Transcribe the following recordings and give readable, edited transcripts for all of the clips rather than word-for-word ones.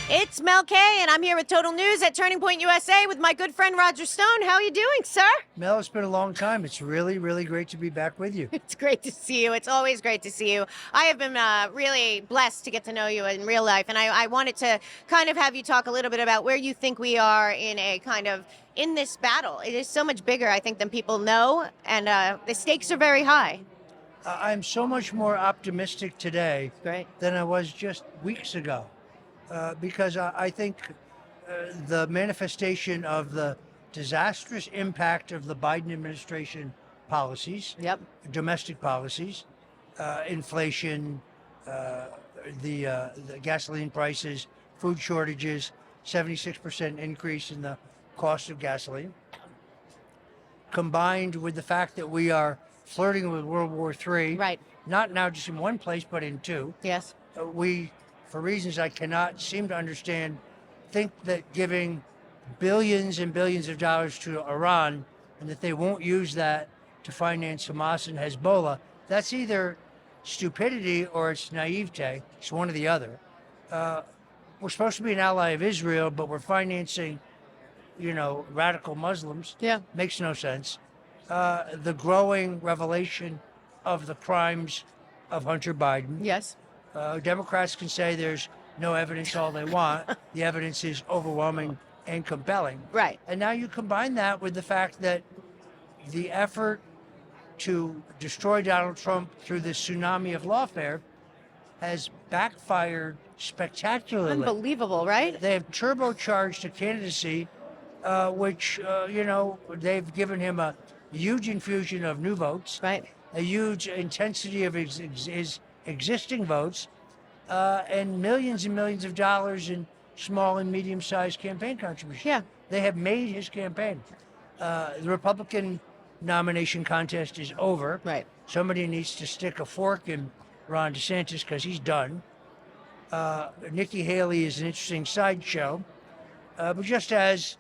It's Mel K, and I'm here with Total News at Turning Point USA with my good friend Roger Stone. How are you doing, sir? Mel, it's been a long time. It's really, really great to be back with you. It's great to see you. It's always great to see you. I have been really blessed to get to know you in real life, and I wanted to kind of have you talk a little bit about where you think we are in this battle. It is so much bigger, I think, than people know, and the stakes are very high. I'm so much more optimistic today Great. than I was just weeks ago because I think the manifestation of the disastrous impact of the Biden administration policies, Yep. domestic policies, inflation, the gasoline prices, food shortages, 76% increase in the cost of gasoline, combined with the fact that we are flirting with World War III, Right. not now just in one place, but in two. Yes. We, for reasons I cannot seem to understand, think that giving billions and billions of dollars to Iran and that they won't use that to finance Hamas and Hezbollah, that's either stupidity or it's naivete. It's one or the other. We're supposed to be an ally of Israel, but we're financing, radical Muslims. Yeah. Makes no sense. The growing revelation of the crimes of Hunter Biden. Yes. Democrats can say there's no evidence all they want. The evidence is overwhelming and compelling. Right. And now you combine that with the fact that the effort to destroy Donald Trump through this tsunami of lawfare has backfired spectacularly. Unbelievable, right? They have turbocharged a candidacy, which, they've given him a huge infusion of new votes, Right. a huge intensity of his existing votes, and millions of dollars in small and medium-sized campaign contributions. Yeah. They have made his campaign. The Republican nomination contest is over. Right. Somebody needs to stick a fork in Ron DeSantis because he's done. Nikki Haley is an interesting sideshow. But just as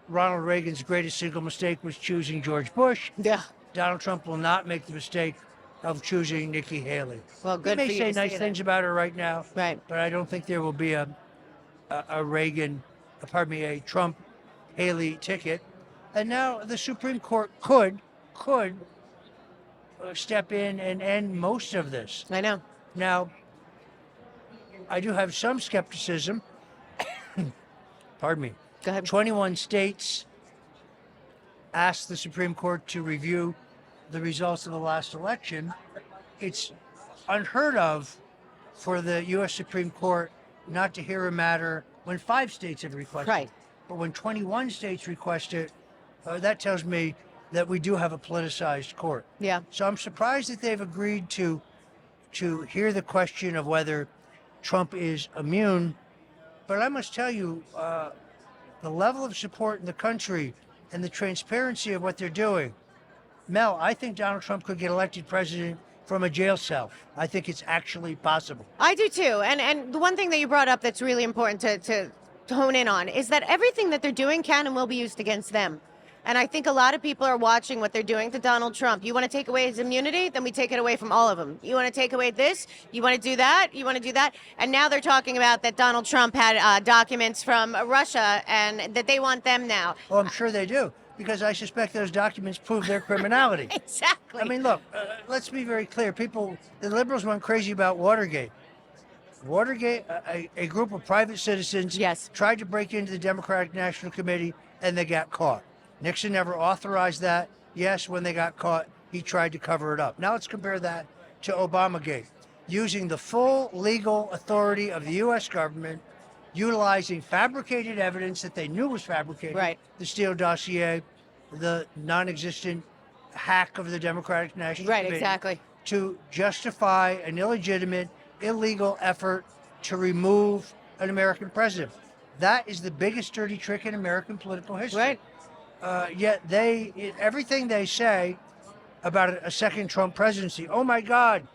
Ronald Reagan's greatest single mistake was choosing George Bush, Yeah. Donald Trump will not make the mistake of choosing Nikki Haley. Well, good He for may you say to nice say that. things about her right now, Right. but I don't think there will be a Trump Haley ticket. And now the Supreme Court could step in and end most of this. I know. Now, I do have some skepticism. Pardon me. Go ahead. 21 states asked the Supreme Court to review the results of the last election. It's unheard of for the U.S. Supreme Court not to hear a matter when 5 states have requested. Right. But when 21 states request it, that tells me that we do have a politicized court. Yeah. So I'm surprised that they've agreed to hear the question of whether Trump is immune. But I must tell you, the level of support in the country and the transparency of what they're doing. Mel, I think Donald Trump could get elected president from a jail cell. I think it's actually possible. I do too. And the one thing that you brought up that's really important to hone in on is that everything that they're doing can and will be used against them. And I think a lot of people are watching what they're doing to Donald Trump. You want to take away his immunity, then we take it away from all of them. You want to take away this, you want to do that, you want to do that. And now they're talking about that Donald Trump had documents from Russia and that they want them now. Well, I'm sure they do, because I suspect those documents prove their criminality. Exactly. I mean, look, let's be very clear. The liberals went crazy about Watergate. Watergate, a group of private citizens Yes. tried to break into the Democratic National Committee, and they got caught. Nixon never authorized that. Yes, when they got caught, he tried to cover it up. Now let's compare that to Obamagate. Using the full legal authority of the U.S. government, utilizing fabricated evidence that they knew was fabricated. Right. The Steele dossier, the non-existent hack of the Democratic National Right, Committee. exactly. To justify an illegitimate, illegal effort to remove an American president. That is the biggest dirty trick in American political history. Right. Yet everything they say about a second Trump presidency, oh my God,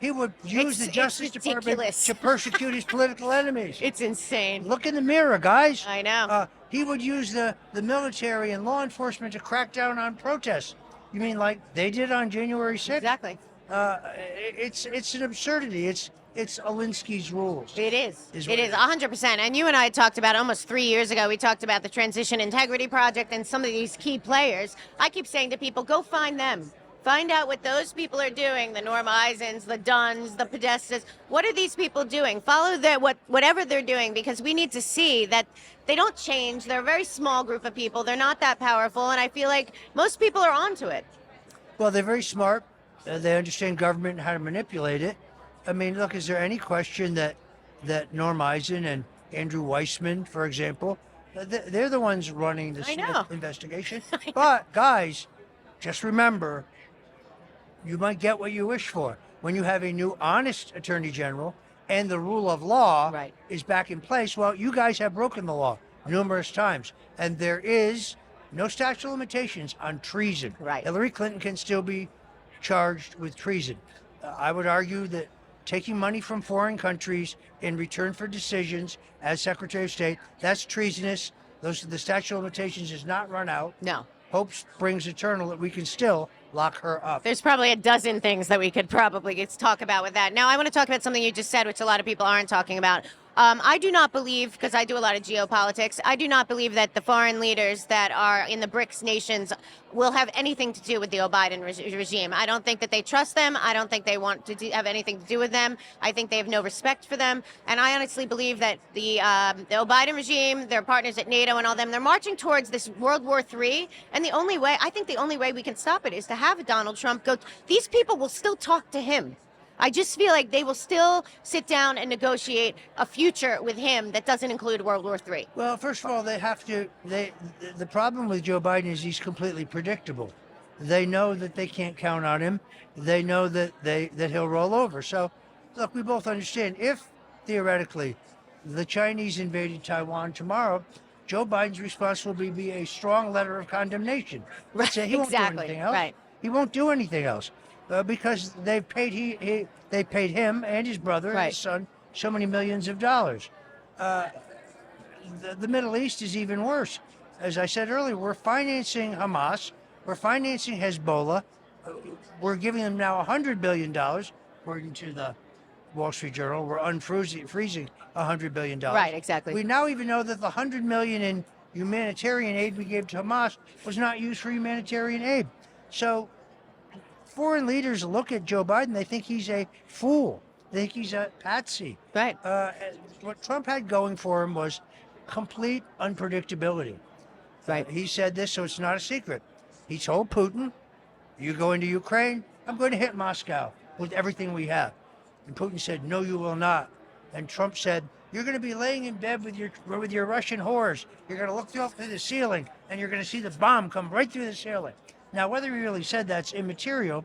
he would use the Justice Department ridiculous. to persecute his political enemies. It's insane. Look in the mirror, guys. I know. He would use the military and law enforcement to crack down on protests. You mean like they did on January 6th? Exactly. It's an absurdity. It's Alinsky's rules. It is. Is It what is 100%. And you and I talked about almost 3 years ago. We talked about the Transition Integrity Project and some of these key players. I keep saying to people, go find them. Find out what those people are doing. The Norm Eisens, the Dunns, the Podestas. What are these people doing? Follow whatever they're doing, because we need to see that they don't change. They're a very small group of people. They're not that powerful, and I feel like most people are onto it. Well, they're very smart. They understand government and how to manipulate it. I mean, look, is there any question that Norm Eisen and Andrew Weissman, for example, they're the ones running the I Smith know. investigation? But guys, just remember, you might get what you wish for when you have a new honest attorney general and the rule of law Right. is back in place. Well, you guys have broken the law numerous times, and there is no statute of limitations on treason. Right. Hillary Clinton can still be charged with treason. I would argue that taking money from foreign countries in return for decisions as Secretary of State, that's treasonous. The statute of limitations has not run out. No. Hope springs eternal that we can still lock her up. There's probably a dozen things that we could probably talk about with that. Now, I want to talk about something you just said, which a lot of people aren't talking about. I do not believe, because I do a lot of geopolitics, I do not believe that the foreign leaders that are in the BRICS nations will have anything to do with the Biden regime. I don't think that they trust them. I don't think they want to have anything to do with them. I think they have no respect for them. And I honestly believe that the Biden regime, their partners at NATO and all them, they're marching towards this World War III. And I think the only way we can stop it is to have Donald Trump go. These people will still talk to him. I just feel like they will still sit down and negotiate a future with him that doesn't include World War III. Well, first of all, they have to. The problem with Joe Biden is he's completely predictable. They know that they can't count on him. They know that he'll roll over. So, look, we both understand if theoretically the Chinese invaded Taiwan tomorrow, Joe Biden's response will be a strong letter of condemnation. Right, He won't do anything else. Right. He won't do anything else. Because they've paid they paid him and his brother and his son so many millions of dollars. The Middle East is even worse. As I said earlier, we're financing Hamas, we're financing Hezbollah, we're giving them now $100 billion, according to the Wall Street Journal. We're freezing $100 billion. Right, exactly. We now even know that the $100 million in humanitarian aid we gave to Hamas was not used for humanitarian aid. So foreign leaders look at Joe Biden, they think he's a fool. They think he's a patsy. Right. What Trump had going for him was complete unpredictability. Right. He said this, so it's not a secret. He told Putin, you go into Ukraine, I'm going to hit Moscow with everything we have. And Putin said, no, you will not. And Trump said, you're going to be laying in bed with your Russian whores. You're going to look up through the ceiling, and you're going to see the bomb come right through the ceiling. Now, whether he really said that's immaterial,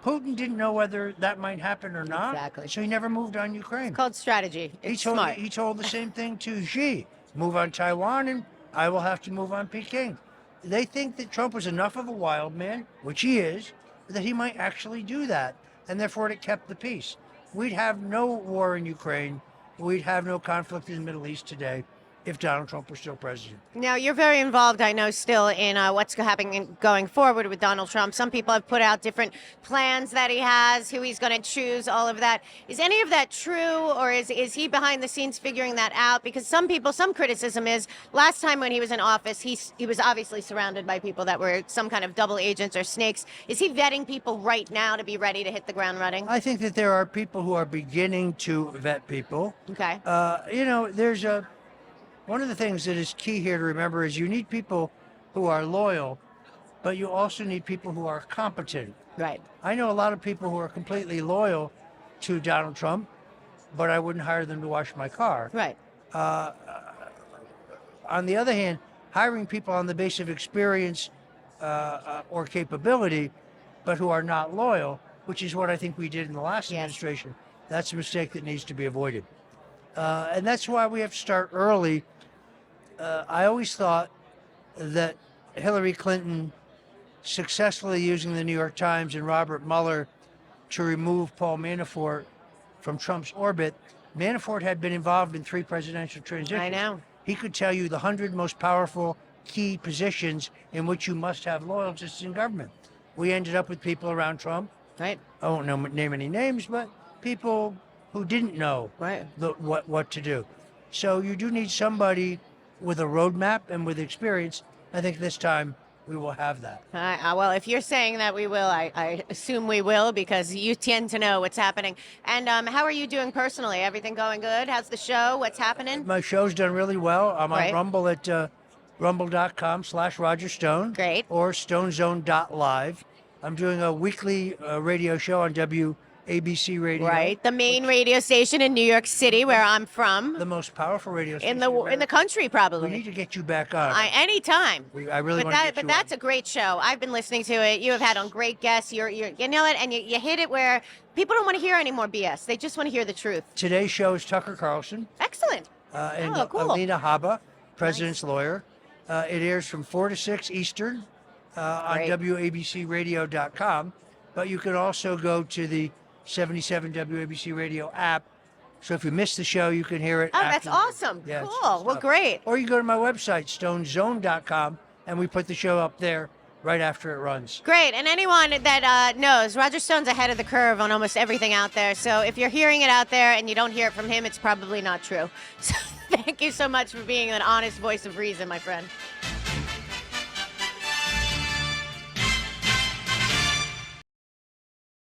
Putin didn't know whether that might happen or not. Exactly. So he never moved on Ukraine. It's called strategy. It's smart. He told the same thing to Xi. Move on Taiwan, and I will have to move on Peking. They think that Trump was enough of a wild man, which he is, that he might actually do that. And therefore, it kept the peace. We'd have no war in Ukraine. We'd have no conflict in the Middle East today if Donald Trump were still president. Now, you're very involved, I know, still in what's happening going forward with Donald Trump. Some people have put out different plans that he has, who he's going to choose, all of that. Is any of that true, or is he behind the scenes figuring that out? Because some criticism is, last time when he was in office, he was obviously surrounded by people that were some kind of double agents or snakes. Is he vetting people right now to be ready to hit the ground running? I think that there are people who are beginning to vet people. Okay. There's one of the things that is key here to remember is you need people who are loyal, but you also need people who are competent. Right. I know a lot of people who are completely loyal to Donald Trump, but I wouldn't hire them to wash my car. Right. On the other hand, hiring people on the basis of experience or capability, but who are not loyal, which is what I think we did in the last administration, that's a mistake that needs to be avoided. And that's why we have to start early. I always thought that Hillary Clinton successfully using the New York Times and Robert Mueller to remove Paul Manafort from Trump's orbit. Manafort had been involved in 3 presidential transitions. I know. He could tell you the 100 most powerful key positions in which you must have loyalties in government. We ended up with people around Trump Right. I won't name any names, but people who didn't know Right. what to do. So you do need somebody with a roadmap and with experience. I think this time we will have that. Well, if you're saying that we will, I assume we will because you tend to know what's happening. And how are you doing personally? Everything going good? How's the show? What's happening? My show's done really well. I'm on Right. Rumble at rumble.com/Roger Stone. Great. Or stonezone.live. I'm doing a weekly radio show on WABC Radio. Right. The main radio station in New York City, where I'm from. The most powerful radio station In the country, probably. We need to get you back on. Anytime. I really want to get you But that's on. a great show. I've been listening to it. You have had on great guests. You know it, and you hit it where people don't want to hear any more BS. They just want to hear the truth. Today's show is Tucker Carlson Excellent. and Cool. Alina Habba, president's lawyer. It airs from 4 to 6 Eastern on Great. WABCRadio.com. But you can also go to the 77 WABC Radio app. So if you miss the show, you can hear it. Oh, that's after. awesome. Yeah, it's Cool. good Well, stuff. great. Or you go to my website, stonezone.com, and we put the show up there right after it runs. Great. And anyone that knows, Roger Stone's ahead of the curve on almost everything out there. So if you're hearing it out there and you don't hear it from him, it's probably not true. So thank you so much for being an honest voice of reason, my friend.